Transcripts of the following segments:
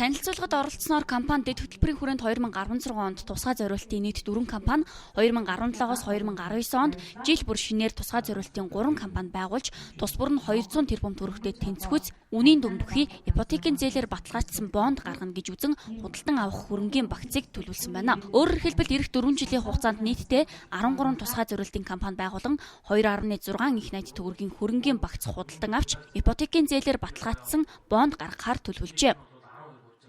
Танилцуулгад оролцсноор компани дэд хөтөлбөрийн хүрээнд 2016 онд тусгай зориултын нийт 4 компани, 2017-оос 2019 онд жил бүр шинээр тусгай зориултын 3 компани байгуулж, тус бүр нь 200 тэрбум төгрөгтэй тэнцвүүц, үнийн дүнбүхий, ипотекийн зээлээр баталгаажсан бонд гаргана гэж үзэн худалдан авах хөрөнгийн багцыг төлөвлөсөн байна. Өөрөөр хэлбэл эх 4 жилийн хугацаанд нийтдээ 13 тусгай зориултын компани байгуулан 2.6 их найт төгрөгийн хөрөнгийн багц худалдан авч, ипотекийн зээлээр баталгаажсан бонд гаргахаар төлөвлөжээ.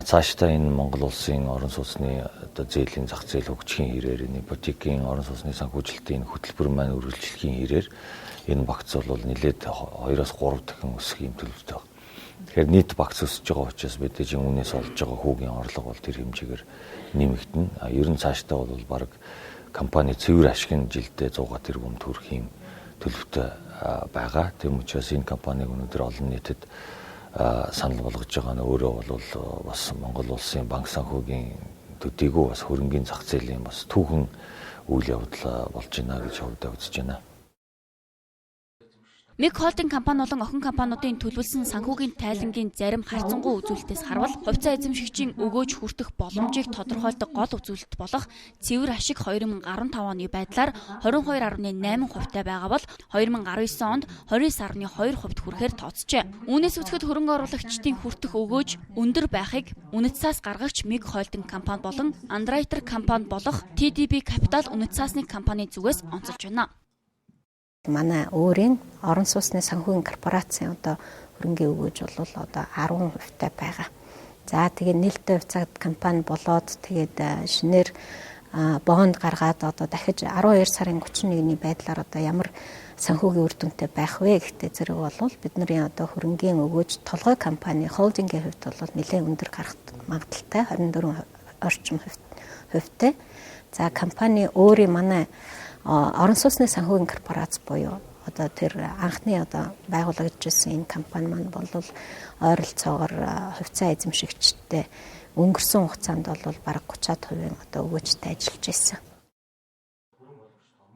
Цаашдаа энэ Монгол улсын орон сууцны зээлийн зах зээл хөгжихийн хэрээр энэ ипотекийн орон сууцны санхүүжилтийн хөтөлбөр маань үргэлжлэхийн хэрээр энэ багц бол нэлээд 2-3 дахин өсөх юм төлөвтэй байна. Тэгэхээр нийт багц өсөж байгаа учраас мэдээж үнээс олж байгаа хүүгийн орлого бол тэр хэмжээгээр нэмэгдэнэ. Ер нь цаашдаа бол баг компани цэвэр ашиг нь жилдээ 100 тэрбум төгрөх юм төлөвтэй байгаа. Тэм учраас энэ компаниг өнөөдөр олон нийтэд санал болгож байгаа нь өөрөө бол бас Монгол улсын банк санхүүгийн төдийгүй бас хөрөнгийн зах зээлийн бас түүхэн үйл явдал болж байна гэж хувьдаа үзэж байна. Миг холдинг компани болон охин компаниудын төлөвлөсөн санхүүгийн тайлангийн зарим харьцангуй үзүүлэлтээс харвал хувьцаа эзэмшигчийн өгөөж хүртэх боломжийг тодорхойлдог гол үзүүлэлт болох цэвэр ашиг 2015 оны байдлаар 22.8% байгаа бол 2019 онд 29.2% хүрэхээр тооцжээ. Үүнээс үзэхэд хөрөнгө оруулагчдын хүртэх өгөөж өндөр байхыг үнэт цаас гаргагч Миг холдинг компани болон Underwriter компани болох TDB Capital үнэт цаасны компани зүгээс онцолж байна. Манай өөрийн орон сууцны санхүүгийн корпорацийн хөрөнгийн өгөөж бол 10% байгаа. За тэгээд нээлттэй хувьцаат компани болоод тэгээд шинээр бонд гаргаад дахиж 12 сарын 31-ний байдлаар ямар санхүүгийн үр дүнтэй байх вэ гэхдээ зэрэг бол бидний хөрөнгийн өгөөж толгой компани холдингийн хувьд бол нэлээд өндөр гарах магадaltaй 24 орчим хувьтай. За компани өөрийн манай орон сууцны санхүүгийн корпорац буюу тэр анхны байгуулагдажсэн энэ компани маань бол ойролцоогоор хувьцаа эзэмшигчтэй өнгөрсөн хугацаанд бол бараг 30% өгөөжтэй ажиллаж байсан.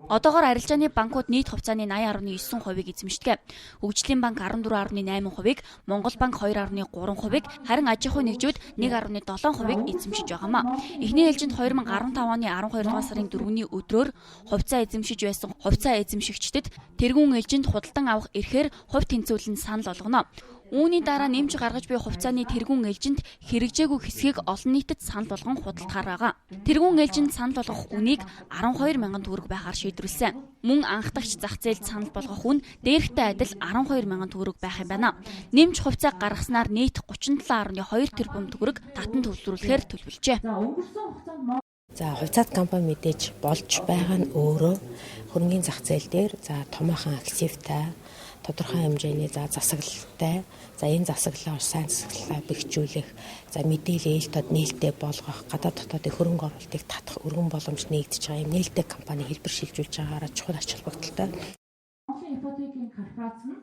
Одоогоор арилжааны банкуд нийт хувьцааны 80.9%-ийг эзэмшдэг. Хөгжлийн банк 14.8%-ийг, Монгол банк 2.3%-ийг, харин аж ахуй нэгжүүд 1.7%-ийг эзэмшиж байгаамаа. Эхний ээлжинд 2015 оны 12 дугаар сарын 4-ний өдрөөр хувьцаа эзэмшиж байсан хувьцаа эзэмшигчдэд тэргүүн ээлжинд худалдан авах эрхээр хувь тэнцвэрлэн санал болгоно. Үүний дараа нэмж гаргаж буй хувьцааны тэргүүн ээлжинд хэрэгжээгүй хэсгийг олон нийтэд санал болгон худалдахаар байгаа. Тэргүүн ээлжинд санал болгох үнийг 12 мянган төгрөг байхаар шийдвэрлсэн. Мөн анхдагч зах зээлд санал болгох үн дээрхтэй адил 12 мянган төгрөг байх юм байна. Нэмж хувьцаа гаргаснаар нийт 37.2 тэрбум төгрөг татан төвлөрүүлэхээр төлөвлөжээ. За хувьцаат компани мэдээж болж байгаа нь өөрөө хөрөнгийн зах зээл дээр томоохон активтай тодорхой хэмжээний засаглалтай энэ засаглалаа сайн засаглалаа бэхжүүлэх мэдээлэл ээлтод нээлттэй болгох гадаад дотоодын хөрөнгө оруулалтыг татах өргөн боломж нэгдэж байгаа юм нээлттэй компани хэлбэр шилжүүлж байгаараа чухал ач холбогдолтой. Ипотекийн корпорац нь